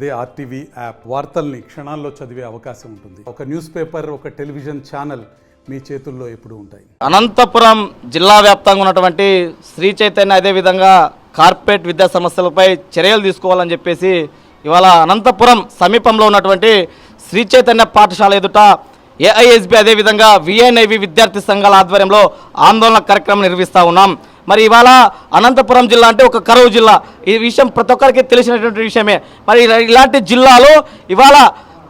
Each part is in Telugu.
అదే ఆర్టీవీ యాప్ వార్తల్ని క్షణాల్లో చదివే అవకాశం ఉంటుంది. ఒక న్యూస్ పేపర్, ఒక టెలివిజన్ ఛానల్ మీ చేతుల్లో ఎప్పుడూ ఉంటాయి. అనంతపురం జిల్లా వ్యాప్తంగా ఉన్నటువంటి శ్రీ చైతన్య అదేవిధంగా కార్పొరేట్ విద్యా సంస్థలపై చర్యలు తీసుకోవాలని చెప్పేసి ఇవాళ అనంతపురం సమీపంలో ఉన్నటువంటి శ్రీ చైతన్య పాఠశాల ఎదుట ఏఐఎస్బి అదేవిధంగా విఎన్ఐవి విద్యార్థి సంఘాల ఆధ్వర్యంలో ఆందోళన కార్యక్రమం నిర్వహిస్తూ ఉన్నాం. మరి ఇవాళ అనంతపురం జిల్లా అంటే ఒక కరువు జిల్లా, ఈ విషయం ప్రతి ఒక్కరికి తెలిసినటువంటి విషయమే. మరి ఇలాంటి జిల్లాలో ఇవాళ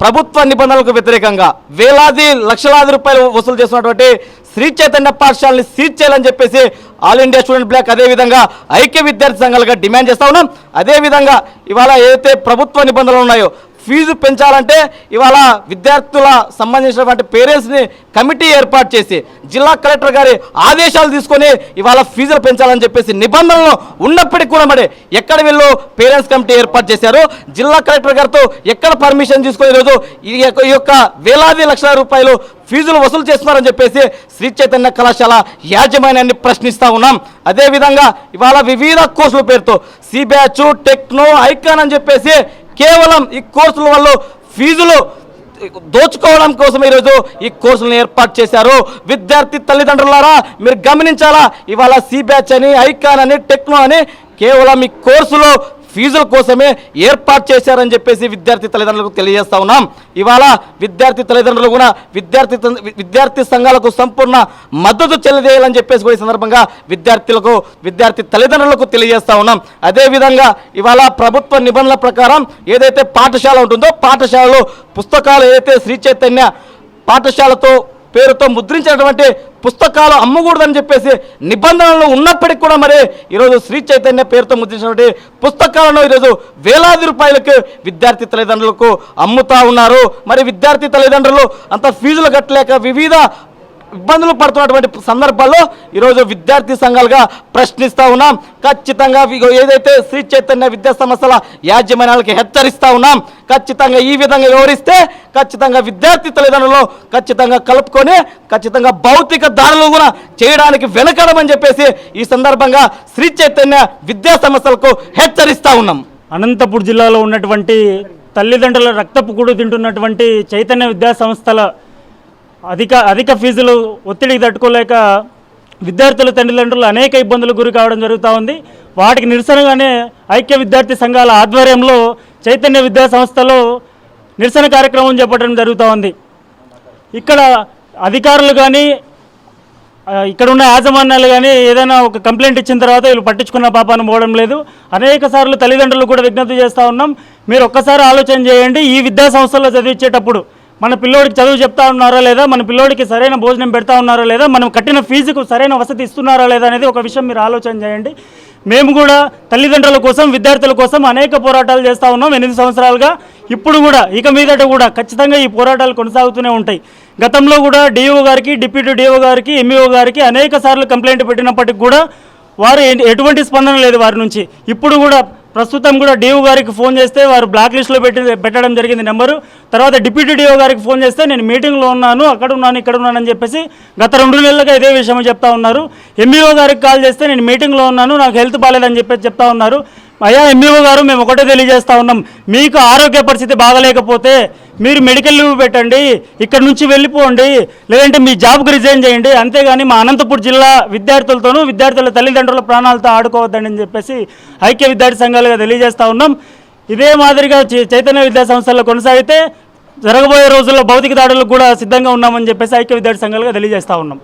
ప్రభుత్వ నిబంధనలకు వ్యతిరేకంగా వేలాది లక్షలాది రూపాయలు వసూలు చేస్తున్నటువంటి శ్రీ చైతన్య పాఠశాలని సీజ్ చేయాలని చెప్పేసి ఆల్ ఇండియా స్టూడెంట్ బ్లాక్ అదేవిధంగా ఐక్య విద్యార్థి సంఘాలుగా డిమాండ్ చేస్తూ ఉన్నాం. అదేవిధంగా ఇవాళ ఏదైతే ప్రభుత్వ నిబంధనలు ఉన్నాయో ఫీజు పెంచాలంటే ఇవాళ విద్యార్థుల సంబంధించినటువంటి పేరెంట్స్ని కమిటీ ఏర్పాటు చేసి జిల్లా కలెక్టర్ గారి ఆదేశాలు తీసుకొని ఇవాళ ఫీజులు పెంచాలని చెప్పేసి నిబంధనలు ఉన్నప్పటికీ కూడా మరి ఎక్కడ వీళ్ళు పేరెంట్స్ కమిటీ ఏర్పాటు చేశారు, జిల్లా కలెక్టర్ గారితో ఎక్కడ పర్మిషన్ తీసుకొని ఈరోజు ఈ యొక్క వేలాది లక్షల రూపాయలు ఫీజులు వసూలు చేస్తున్నారని చెప్పేసి శ్రీ చైతన్య కళాశాల యాజమాన్యాన్ని ప్రశ్నిస్తూ ఉన్నాం. అదేవిధంగా ఇవాళ వివిధ కోర్సుల పేరుతో సిబ్యాచ్, టెక్నో, ఐకాన్ అని చెప్పేసి కేవలం ఈ కోర్సుల వల్ల ఫీజులు దోచుకోవడం కోసం ఈరోజు ఈ కోర్సులను ఏర్పాటు చేశారు. విద్యార్థి తల్లిదండ్రులారా మీరు గమనించాలా, ఇవాళ సిబ్యాచ్ అని, ఐకాన్ అని, టెక్నో అని కేవలం ఈ కోర్సులో ఫీజుల కోసమే ఏర్పాటు చేశారని చెప్పేసి విద్యార్థి తల్లిదండ్రులకు తెలియజేస్తా ఉన్నాం. ఇవాళ విద్యార్థి తల్లిదండ్రులు కూడా విద్యార్థి సంఘాలకు సంపూర్ణ మద్దతు చెల్లిదేయాలని చెప్పేసి కూడా ఈ సందర్భంగా విద్యార్థి తల్లిదండ్రులకు తెలియజేస్తా ఉన్నాం. అదేవిధంగా ఇవాళ ప్రభుత్వ నిబంధనల ప్రకారం ఏదైతే పాఠశాల ఉంటుందో పాఠశాలలో పుస్తకాలు ఏదైతే శ్రీ చైతన్య పాఠశాలతో పేరుతో ముద్రించినటువంటి పుస్తకాలు అమ్మకూడదని చెప్పేసి నిబంధనలు ఉన్నప్పటికీ కూడా మరి ఈరోజు శ్రీ చైతన్య పేరుతో ముద్రించినటువంటి పుస్తకాలను ఈరోజు వేలాది రూపాయలకు విద్యార్థి తల్లిదండ్రులకు అమ్ముతా ఉన్నారు. మరి విద్యార్థి తల్లిదండ్రులు అంత ఫీజులు కట్టలేక వివిధ ఇబ్బందులు పడుతున్నటువంటి సందర్భాల్లో ఈరోజు విద్యార్థి సంఘాలుగా ప్రశ్నిస్తూ ఉన్నాం. ఖచ్చితంగా ఏదైతే శ్రీ చైతన్య విద్యా సంస్థల యాజమాన్యాలకి హెచ్చరిస్తూ ఉన్నాం. ఖచ్చితంగా ఈ విధంగా వివరిస్తే ఖచ్చితంగా విద్యార్థి తల్లిదండ్రులు ఖచ్చితంగా కలుపుకొని ఖచ్చితంగా భౌతిక దాడులు కూడా చేయడానికి వెనకడమని చెప్పేసి ఈ సందర్భంగా శ్రీ చైతన్య విద్యా సంస్థలకు హెచ్చరిస్తూ ఉన్నాం. అనంతపురం జిల్లాలో ఉన్నటువంటి తల్లిదండ్రుల రక్తపు కూడు తింటున్నటువంటి చైతన్య విద్యా సంస్థల అధిక ఫీజులు ఒత్తిడికి తట్టుకోలేక విద్యార్థుల తల్లిదండ్రులు అనేక ఇబ్బందులకు గురి కావడం జరుగుతూ ఉంది. వాటికి నిరసనగానే ఐక్య విద్యార్థి సంఘాల ఆధ్వర్యంలో చైతన్య విద్యా సంస్థలో నిరసన కార్యక్రమం చేపట్టడం జరుగుతూ ఉంది. ఇక్కడ అధికారులు కానీ ఇక్కడ ఉన్న యాజమాన్యాలు కానీ ఏదైనా ఒక కంప్లైంట్ ఇచ్చిన తర్వాత వీళ్ళు పట్టించుకున్న పాపాను పోవడం లేదు. అనేక సార్లు తల్లిదండ్రులు కూడా విజ్ఞప్తి చేస్తూ ఉన్నాం, మీరు ఒక్కసారి ఆలోచన చేయండి, ఈ విద్యా సంస్థల్లో చదివించేటప్పుడు మన పిల్లోడికి చదువు చెప్తా ఉన్నారా లేదా, మన పిల్లోడికి సరైన భోజనం పెడతా ఉన్నారా లేదా, మనం కట్టిన ఫీజుకు సరైన వసతి ఇస్తున్నారా లేదా అనేది ఒక విషయం మీరు ఆలోచన చేయండి. మేము కూడా తల్లిదండ్రుల కోసం విద్యార్థుల కోసం అనేక పోరాటాలు చేస్తూ ఉన్నాం 8 సంవత్సరాలుగా. ఇప్పుడు కూడా ఇక మీదట కూడా ఖచ్చితంగా ఈ పోరాటాలు కొనసాగుతూనే ఉంటాయి. గతంలో కూడా డిఓ గారికి, డిప్యూటీ డిఓ గారికి, ఎంఈఓ గారికి అనేక సార్లు కంప్లైంట్ పెట్టినప్పటికి కూడా వారు ఎటువంటి స్పందన లేదు వారి నుంచి. ఇప్పుడు కూడా ప్రస్తుతం కూడా డిఓ గారికి ఫోన్ చేస్తే వారు బ్లాక్ లిస్ట్లో పెట్టడం జరిగింది నెంబరు. తర్వాత డిప్యూటీ డిఓ గారికి ఫోన్ చేస్తే నేను మీటింగ్లో ఉన్నాను, అక్కడ ఉన్నాను, ఇక్కడ ఉన్నానని చెప్పేసి గత 2 నెలలుగా ఇదే విషయం చెప్తా ఉన్నారు. ఎంఈఓ గారికి కాల్ చేస్తే నేను మీటింగ్లో ఉన్నాను, నాకు హెల్త్ బాగాలేదని చెప్పేసి చెప్తా ఉన్నారు. అయ్యా ఎంఈఓ గారు, మేము ఒకటే తెలియజేస్తూ ఉన్నాం, మీకు ఆరోగ్య పరిస్థితి బాగలేకపోతే మీరు మెడికల్ లీవ్ పెట్టండి, ఇక్కడ నుంచి వెళ్ళిపోండి, లేదంటే మీ జాబ్కి రిజైన్ చేయండి, అంతేగాని మా అనంతపురం జిల్లా విద్యార్థులతోనూ విద్యార్థుల తల్లిదండ్రుల ప్రాణాలతో ఆడుకోవద్దని చెప్పేసి ఐక్య విద్యార్థి సంఘాలుగా తెలియజేస్తూ ఉన్నాం. ఇదే మాదిరిగా చైతన్య విద్యా సంస్థల్లో కొనసాగితే జరగబోయే రోజుల్లో భౌతిక దాడులకు కూడా సిద్ధంగా ఉన్నామని చెప్పేసి ఐక్య విద్యార్థి సంఘాలుగా తెలియజేస్తూ ఉన్నాం.